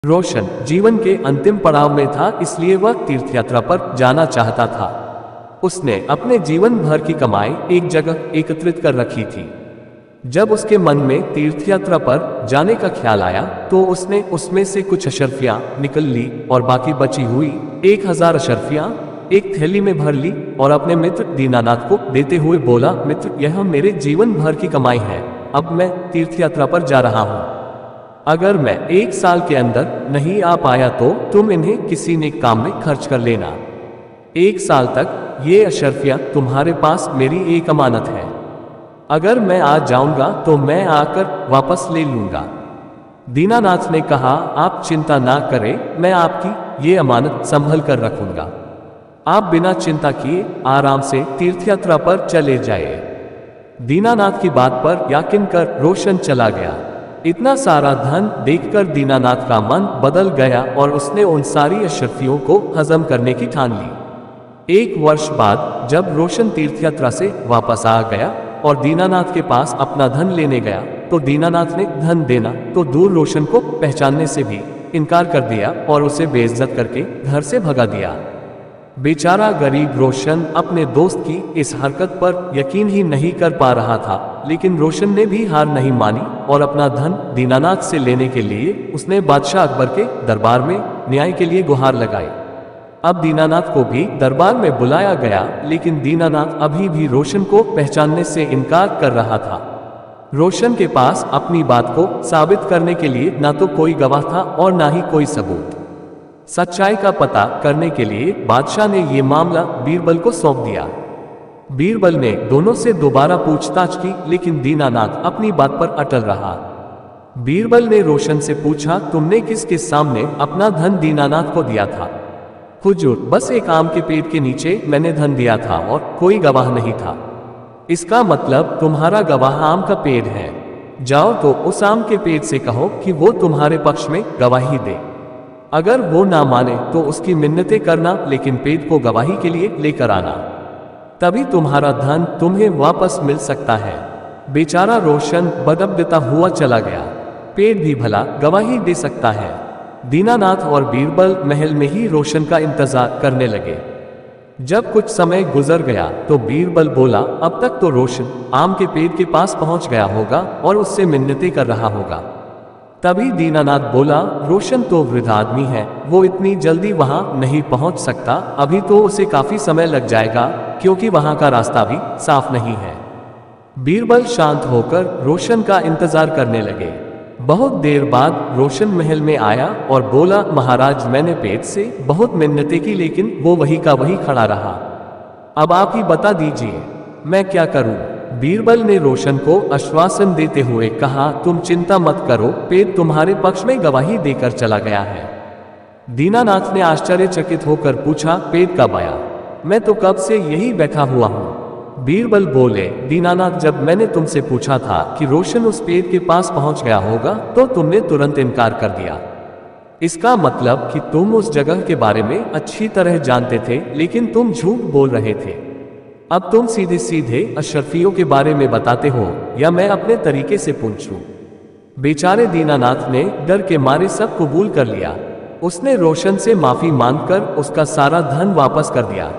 रोशन जीवन के अंतिम पड़ाव में था, इसलिए वह तीर्थयात्रा पर जाना चाहता था। उसने अपने जीवन भर की कमाई एक जगह एकत्रित कर रखी थी। जब उसके मन में तीर्थयात्रा पर जाने का ख्याल आया तो उसने उसमें से कुछ अशर्फियां निकल ली और बाकी बची हुई 1000 अशर्फियां एक थैली में भर ली और अपने मित्र दीनानाथ को देते हुए बोला, मित्र, यह मेरे जीवन भर की कमाई है। अब मैं तीर्थयात्रा पर जा रहा हूँ। अगर मैं 1 साल के अंदर नहीं आ पाया तो तुम इन्हें किसी नेक काम में खर्च कर लेना। 1 साल तक ये अशर्फियां तुम्हारे पास मेरी एक अमानत है। अगर मैं आ जाऊंगा तो मैं आकर वापस ले लूंगा। दीनानाथ ने कहा, आप चिंता ना करें, मैं आपकी ये अमानत संभल कर रखूंगा। आप बिना चिंता किए आराम से तीर्थयात्रा पर चले जाइए। दीनानाथ की बात पर यकीन कर रोशन चला गया। इतना सारा धन देखकर दीनानाथ का मन बदल गया और उसने उन सारी अशर्फियों को हजम करने की ठान ली। 1 वर्ष बाद जब रोशन तीर्थयात्रा से वापस आ गया और दीनानाथ के पास अपना धन लेने गया तो दीनानाथ ने धन देना तो दूर रोशन को पहचानने से भी इनकार कर दिया और उसे बेइज्जत करके घर से भगा दिया। बेचारा गरीब रोशन अपने दोस्त की इस हरकत पर यकीन ही नहीं कर पा रहा था, लेकिन रोशन ने भी हार नहीं मानी और अपना धन दीनानाथ से लेने के लिए उसने बादशाह अकबर के दरबार में न्याय के लिए गुहार लगाई। अब दीनानाथ को भी दरबार में बुलाया गया, लेकिन दीनानाथ अभी भी रोशन को पहचानने से इनकार कर रहा था। रोशन के पास अपनी बात को साबित करने के लिए ना तो कोई गवाह था और ना ही कोई सबूत। सच्चाई का पता करने के लिए बादशाह ने यह मामला बीरबल को सौंप दिया। बीरबल ने दोनों से दोबारा पूछताछ की, लेकिन दीनानाथ अपनी बात पर अटल रहा। बीरबल ने रोशन से पूछा, तुमने किसके सामने अपना धन दीनानाथ को दिया था? हुजूर, बस एक आम के पेड़ के नीचे मैंने धन दिया था और कोई गवाह नहीं था। इसका मतलब तुम्हारा गवाह आम का पेड़ है। जाओ तो उस आम के पेड़ से कहो कि वो तुम्हारे पक्ष में गवाही दे। अगर वो ना माने तो उसकी मिन्नतें करना, लेकिन पेड़ को गवाही के लिए लेकर आना, तभी तुम्हारा धन तुम्हें वापस मिल सकता है। बेचारा रोशन बदबदता हुआ चला गया। पेड़ भी भला गवाही दे सकता है। दीनानाथ और बीरबल महल में ही रोशन का इंतजार करने लगे। जब कुछ समय गुजर गया तो बीरबल बोला, अब तक तो रोशन आम के पेड़ के पास पहुंच गया होगा और उससे मिन्नतें कर रहा होगा। तभी दीनानाथ बोला, रोशन तो वृद्ध आदमी है, वो इतनी जल्दी वहां नहीं पहुंच सकता। अभी तो उसे काफी समय लग जाएगा क्योंकि वहां का रास्ता भी साफ नहीं है। बीरबल शांत होकर रोशन का इंतजार करने लगे। बहुत देर बाद रोशन महल में आया और बोला, महाराज, मैंने पेड़ से बहुत मिन्नतें की, लेकिन वो वही का वही खड़ा रहा। अब आप ही बता दीजिए मैं क्या करूं? बीरबल ने रोशन को आश्वासन देते हुए कहा, तुम चिंता मत करो, पेड़ तुम्हारे पक्ष में गवाही देकर चला गया है। दीनानाथ ने आश्चर्यचकित होकर पूछा, पेड़ कब आया? मैं तो कब से यही बैठा हुआ हूँ। बीरबल बोले, दीनानाथ, जब मैंने तुमसे पूछा था कि रोशन उस पेड़ के पास पहुंच गया होगा तो तुमने तुरंत इनकार कर दिया। इसका मतलब कि तुम उस जगह के बारे में अच्छी तरह जानते थे, लेकिन तुम झूठ बोल रहे थे। अब तुम सीधे सीधे अशर्फियों के बारे में बताते हो या मैं अपने तरीके से पूछूं? बेचारे दीनानाथ ने डर के मारे सब कबूल कर लिया। उसने रोशन से माफी मांगकर उसका सारा धन वापस कर दिया।